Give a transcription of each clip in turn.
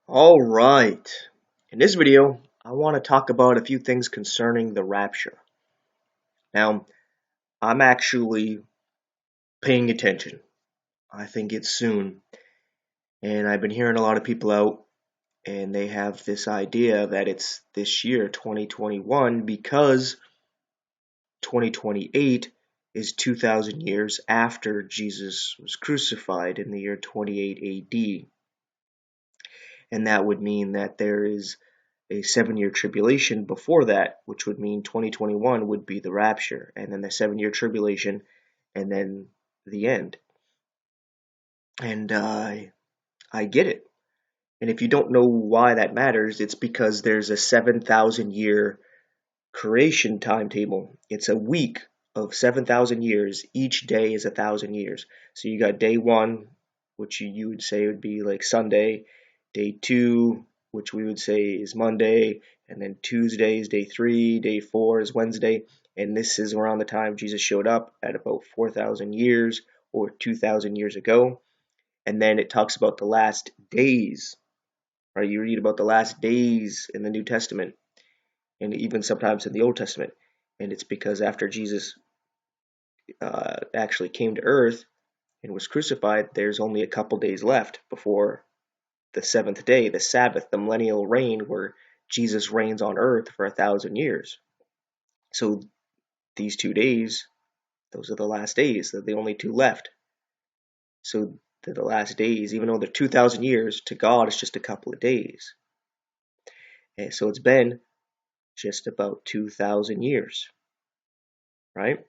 All right. In this video, I want to talk about a few things concerning the rapture. Now, I'm actually paying attention. I think it's soon. And I've been hearing a lot of people out, and they have this idea that it's this year, 2021, because 2028 is 2,000 years after Jesus was crucified in the year 28 AD. And that would mean that there is a 7 year tribulation before that, which would mean 2021 would be the rapture, and then the 7 year tribulation, and then the end. And I get it. And if you don't know why that matters, it's because there's a 7,000 year creation timetable. It's a week of 7,000 years. Each day is 1,000 years. So you got day one, which you would say would be like Sunday, day two, which we would say is Monday, and then Tuesday is day three, day four is Wednesday, and this is around the time Jesus showed up at about 4,000 years or 2,000 years ago. And then it talks about the last days, right? You read about the last days in the New Testament and even sometimes in the Old Testament. And it's because after Jesus actually came to earth and was crucified, there's only a couple days left before the seventh day, the Sabbath, the millennial reign, where Jesus reigns on earth for 1,000 years. So these 2 days, those are the last days. They're the only two left. So they're the last days, even though they're 2,000 years, to God it's just a couple of days. And so it's been just about 2,000 years, right?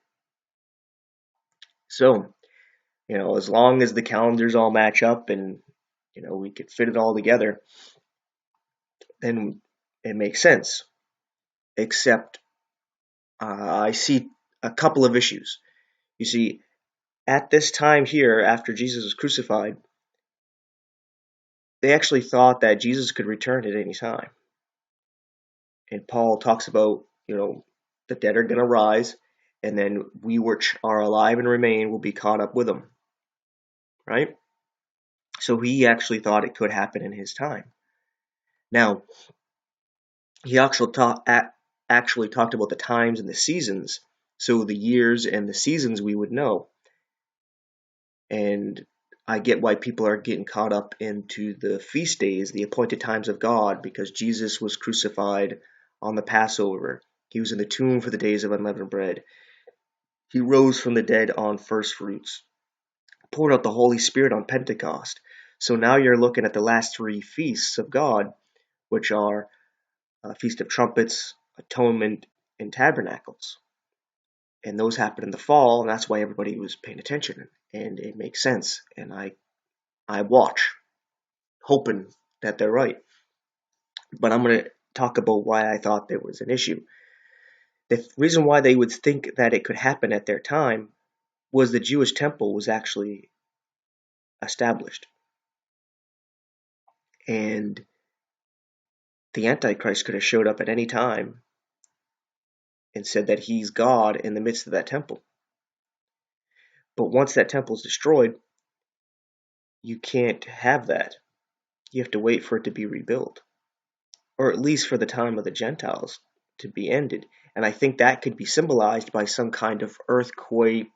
So, as long as the calendars all match up and, we could fit it all together, then it makes sense. Except I see a couple of issues. You see, at this time here, after Jesus was crucified, they actually thought that Jesus could return at any time. And Paul talks about, the dead are going to rise, and then we which are alive and remain will be caught up with them, right? So he actually thought it could happen in his time. Now, he actually talked about the times and the seasons, so the years and the seasons we would know. And I get why people are getting caught up into the feast days, the appointed times of God, because Jesus was crucified on the Passover. He was in the tomb for the days of unleavened bread. He rose from the dead on first fruits, poured out the Holy Spirit on Pentecost. So now you're looking at the last three feasts of God, which are Feast of Trumpets, Atonement, and Tabernacles. And those happened in the fall, and that's why everybody was paying attention. And it makes sense. And I watch, hoping that they're right. But I'm going to talk about why I thought there was an issue. The reason why they would think that it could happen at their time was the Jewish temple was actually established. And the Antichrist could have showed up at any time and said that he's God in the midst of that temple. But once that temple is destroyed, you can't have that. You have to wait for it to be rebuilt, or at least for the time of the Gentiles to be ended. And I think that could be symbolized by some kind of earthquake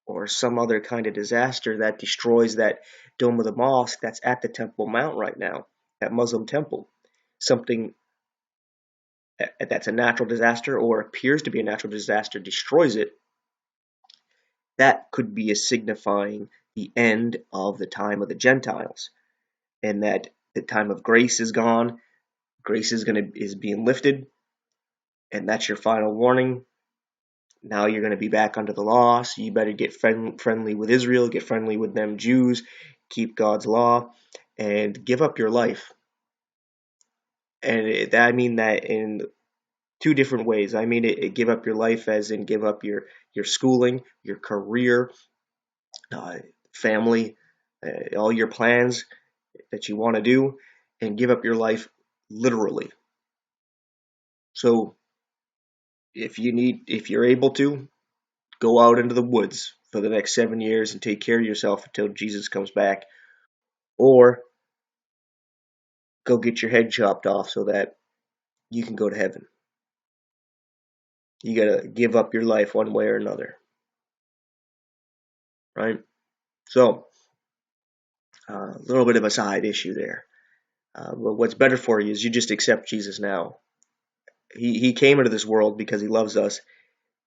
or some other kind of disaster that destroys that dome of the mosque that's at the Temple Mount right now, that Muslim temple. Something that's a natural disaster or appears to be a natural disaster destroys it. That could be a signifying the end of the time of the Gentiles, and that the time of grace is gone. Grace is being lifted, and that's your final warning. Now you're going to be back under the law, so you better get friendly with Israel, get friendly with them Jews, keep God's law, and give up your life. And I mean that in two different ways. I mean it give up your life as in give up your schooling, your career, family, all your plans that you want to do, and give up your life literally. So if you're able to, go out into the woods for the next 7 years and take care of yourself until Jesus comes back, or go get your head chopped off so that you can go to heaven. You gotta give up your life one way or another, right? So, a little bit of a side issue there. But what's better for you is you just accept Jesus now. He came into this world because he loves us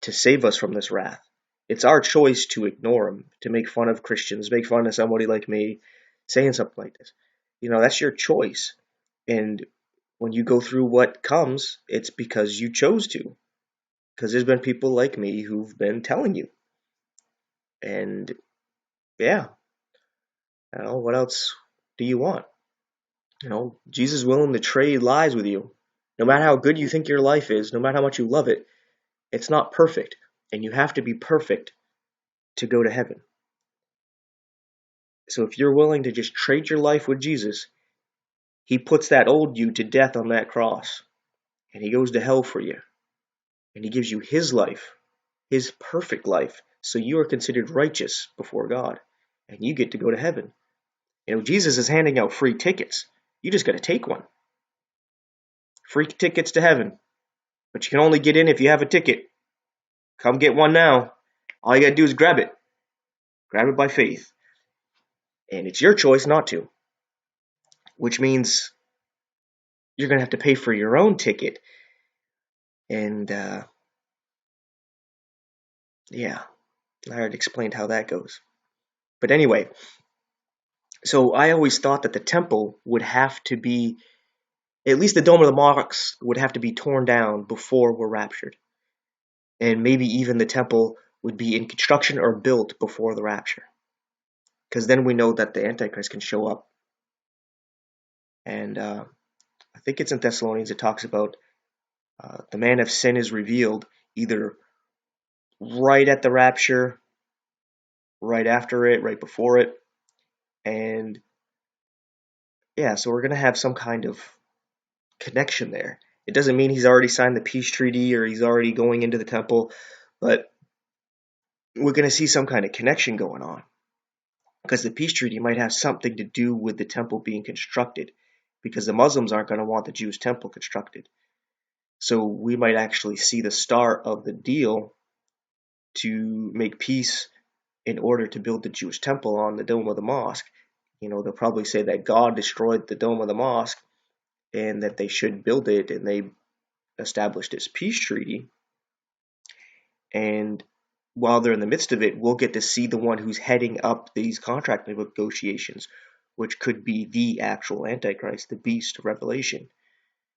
to save us from this wrath. It's our choice to ignore him, to make fun of Christians, make fun of somebody like me saying something like this. That's your choice. And when you go through what comes, it's because you chose to. Because there's been people like me who've been telling you. And yeah, what else do you want? Jesus is willing to trade lies with you. No matter how good you think your life is, no matter how much you love it, it's not perfect. And you have to be perfect to go to heaven. So if you're willing to just trade your life with Jesus, he puts that old you to death on that cross. And he goes to hell for you. And he gives you his life, his perfect life. So you are considered righteous before God. And you get to go to heaven. Jesus is handing out free tickets. You just got to take one. Free tickets to heaven. But you can only get in if you have a ticket. Come get one now. All you got to do is grab it. Grab it by faith. And it's your choice not to. Which means you're going to have to pay for your own ticket. And, yeah, I already explained how that goes. But anyway, so I always thought that the temple would have to be, at least the Dome of the Monarchs would have to be torn down before we're raptured. And maybe even the temple would be in construction or built before the rapture. Because then we know that the Antichrist can show up. And I think it's in Thessalonians, it talks about the man of sin is revealed either right at the rapture, right after it, right before it. And yeah, so we're going to have some kind of connection there. It doesn't mean he's already signed the peace treaty or he's already going into the temple, but we're going to see some kind of connection going on. Because the peace treaty might have something to do with the temple being constructed, because the Muslims aren't going to want the Jewish temple constructed. So we might actually see the start of the deal to make peace in order to build the Jewish temple on the Dome of the Mosque. They'll probably say that God destroyed the Dome of the Mosque and that they should build it, and they established this peace treaty. And while they're in the midst of it, we'll get to see the one who's heading up these contract negotiations, which could be the actual Antichrist, the beast of Revelation.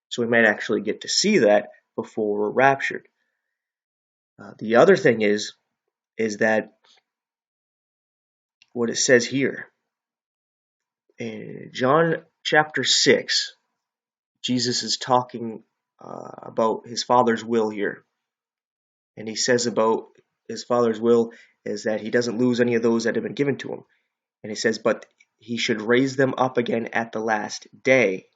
So we might actually get to see that before we're raptured. The other thing is that what it says here in John chapter 6, Jesus is talking about his Father's will here. And he says about his Father's will is that he doesn't lose any of those that have been given to him. And he says, but he should raise them up again at the last day.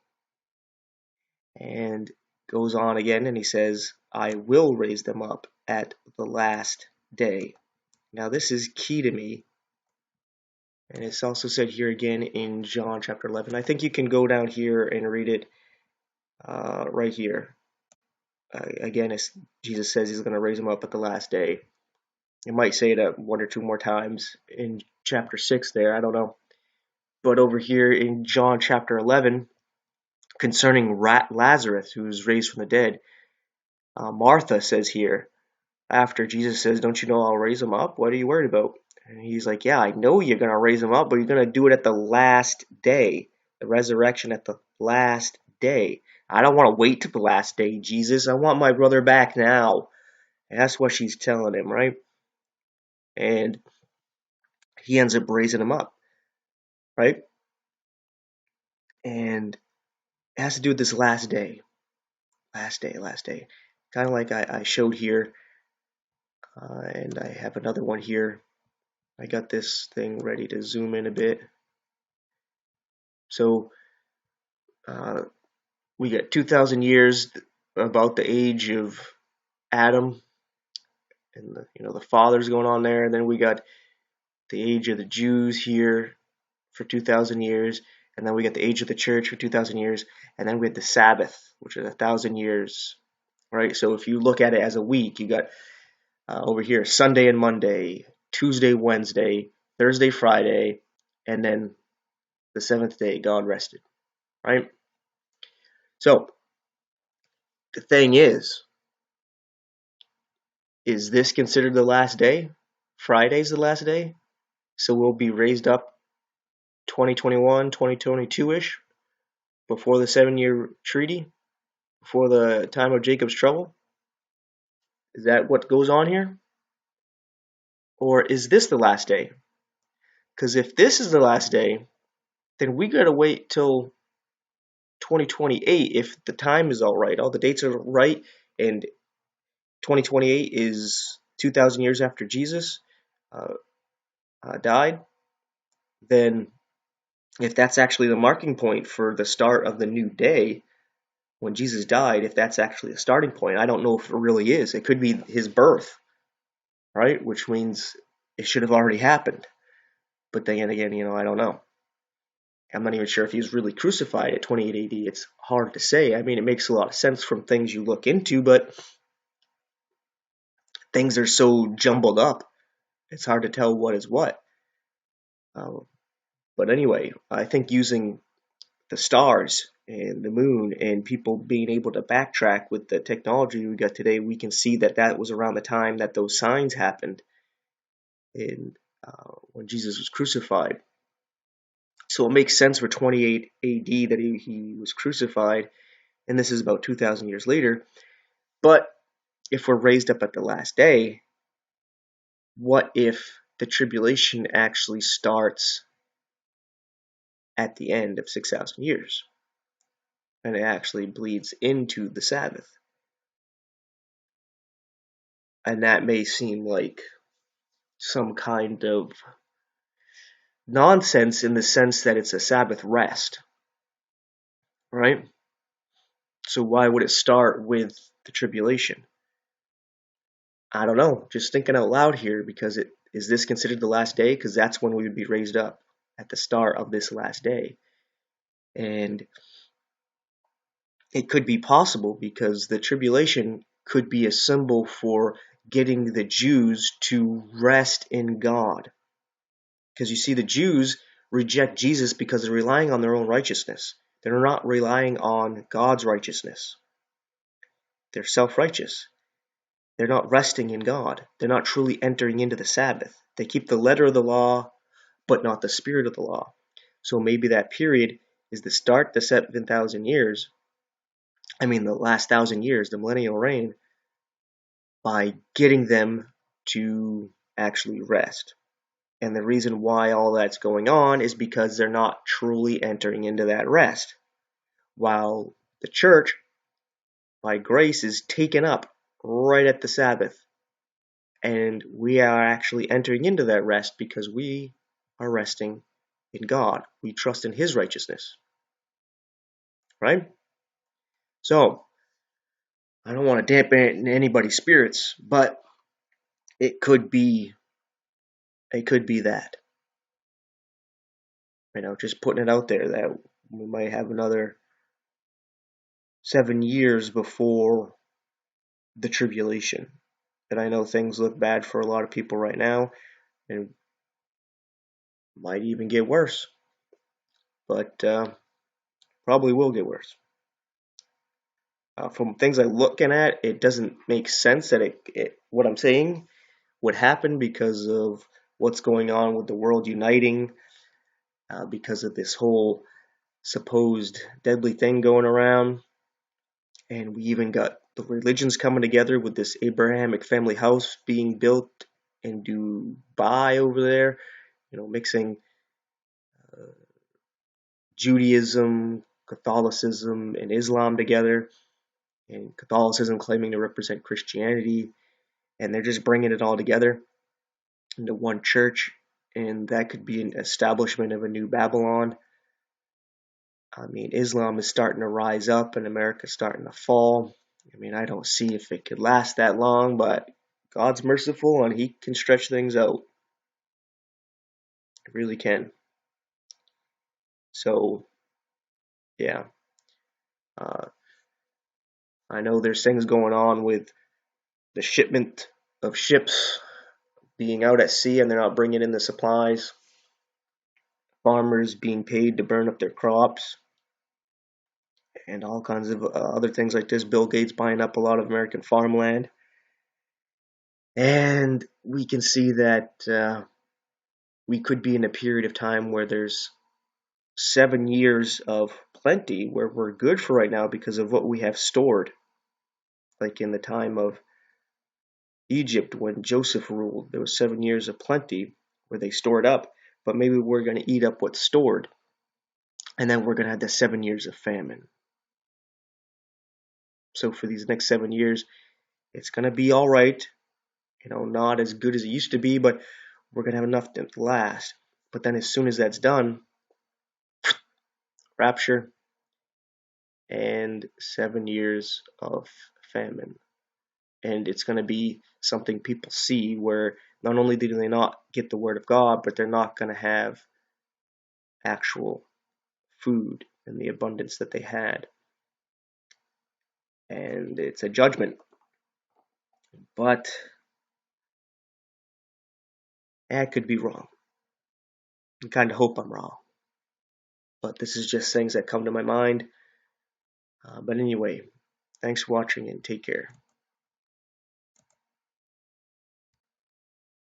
And goes on again and he says, I will raise them up at the last day. Now this is key to me. And it's also said here again in John chapter 11. I think you can go down here and read it right here. Again, Jesus says he's going to raise them up at the last day. You might say it one or two more times in chapter 6 there, I don't know. But over here in John chapter 11, concerning Lazarus, who was raised from the dead, Martha says here, after Jesus says, don't you know I'll raise him up? What are you worried about? And he's like, yeah, I know you're going to raise him up, but you're going to do it at the last day. The resurrection at the last day. I don't want to wait till the last day, Jesus. I want my brother back now. And that's what she's telling him, right? And he ends up raising him up, right? And it has to do with this last day. Last day. Kind of like I showed here. And I have another one here. I got this thing ready to zoom in a bit. So we got 2,000 years about the age of Adam, and the fathers going on there. And then we got the age of the Jews here for 2,000 years. and then we get the age of the church for 2,000 years, and then we had the Sabbath, which is 1,000 years, right? So if you look at it as a week, you got over here Sunday and Monday, Tuesday, Wednesday, Thursday, Friday, and then the seventh day God rested, right? So the thing is this considered the last day? Friday's the last day? So we'll be raised up 2021, 2022-ish, before the 7-year treaty, before the time of Jacob's trouble? Is that what goes on here? Or is this the last day? Because if this is the last day, then we gotta wait till 2028 if the time is all right, all the dates are right, and 2028 is 2,000 years after Jesus uh, died. Then if that's actually the marking point for the start of the new day, when Jesus died, if that's actually the starting point, I don't know if it really is. It could be his birth, right? Which means it should have already happened. But then again, I don't know. I'm not even sure if he was really crucified at 28 AD. It's hard to say. I mean, it makes a lot of sense from things you look into, but things are so jumbled up, it's hard to tell what is what. Uh, but anyway, I think using the stars and the moon and people being able to backtrack with the technology we got today, we can see that that was around the time that those signs happened in when Jesus was crucified. So it makes sense for 28 AD that he was crucified, and this is about 2,000 years later. But if we're raised up at the last day, what if the tribulation actually starts at the end of 6,000 years and it actually bleeds into the Sabbath? And that may seem like some kind of nonsense in the sense that it's a Sabbath rest, right? So why would it start with the tribulation? I don't know. Just thinking out loud here, because is this considered the last day? Because that's when we would be raised up, at the start of this last day. And it could be possible because the tribulation could be a symbol for getting the Jews to rest in God. Because you see, the Jews reject Jesus because they're relying on their own righteousness. They're not relying on God's righteousness. They're self-righteous. They're not resting in God. They're not truly entering into the Sabbath. They keep the letter of the law, but not the spirit of the law. So maybe that period is the start, the 7,000 years. I mean, the last 1,000 years, the millennial reign, by getting them to actually rest. And the reason why all that's going on is because they're not truly entering into that rest. While the church, by grace, is taken up right at the Sabbath. And we are actually entering into that rest because we are resting in God. We trust in His righteousness. Right? So, I don't want to dampen anybody's spirits, but it could be that. Just putting it out there that we might have another 7 years before the tribulation. And I know things look bad for a lot of people right now, and might even get worse. But probably will get worse. From things I'm looking at, it doesn't make sense that what I'm saying would happen because of what's going on with the world uniting, because of this whole supposed deadly thing going around. And we even got the religions coming together with this Abrahamic family house being built in Dubai over there, mixing Judaism, Catholicism, and Islam together, and Catholicism claiming to represent Christianity, and they're just bringing it all together into one church, and that could be an establishment of a new Babylon. I mean, Islam is starting to rise up and America's starting to fall. I mean, I don't see if it could last that long, but God's merciful and He can stretch things out. It really can. So, yeah. Uh, I know there's things going on with the shipment of ships being out at sea and they're not bringing in the supplies. Farmers being paid to burn up their crops, and all kinds of other things like this. Bill Gates buying up a lot of American farmland. And we can see that we could be in a period of time where there's 7 years of plenty where we're good for right now because of what we have stored. Like in the time of Egypt when Joseph ruled, there was 7 years of plenty where they stored up, but maybe we're going to eat up what's stored. And then we're going to have the 7 years of famine. So for these next 7 years, it's going to be all right. Not as good as it used to be, but we're going to have enough to last. But then as soon as that's done, rapture and 7 years of famine. And it's going to be something people see where not only do they not get the word of God, but they're not going to have actual food in the abundance that they had. And it's a judgment. But I could be wrong. I kind of hope I'm wrong. But this is just things that come to my mind. But anyway, thanks for watching and take care.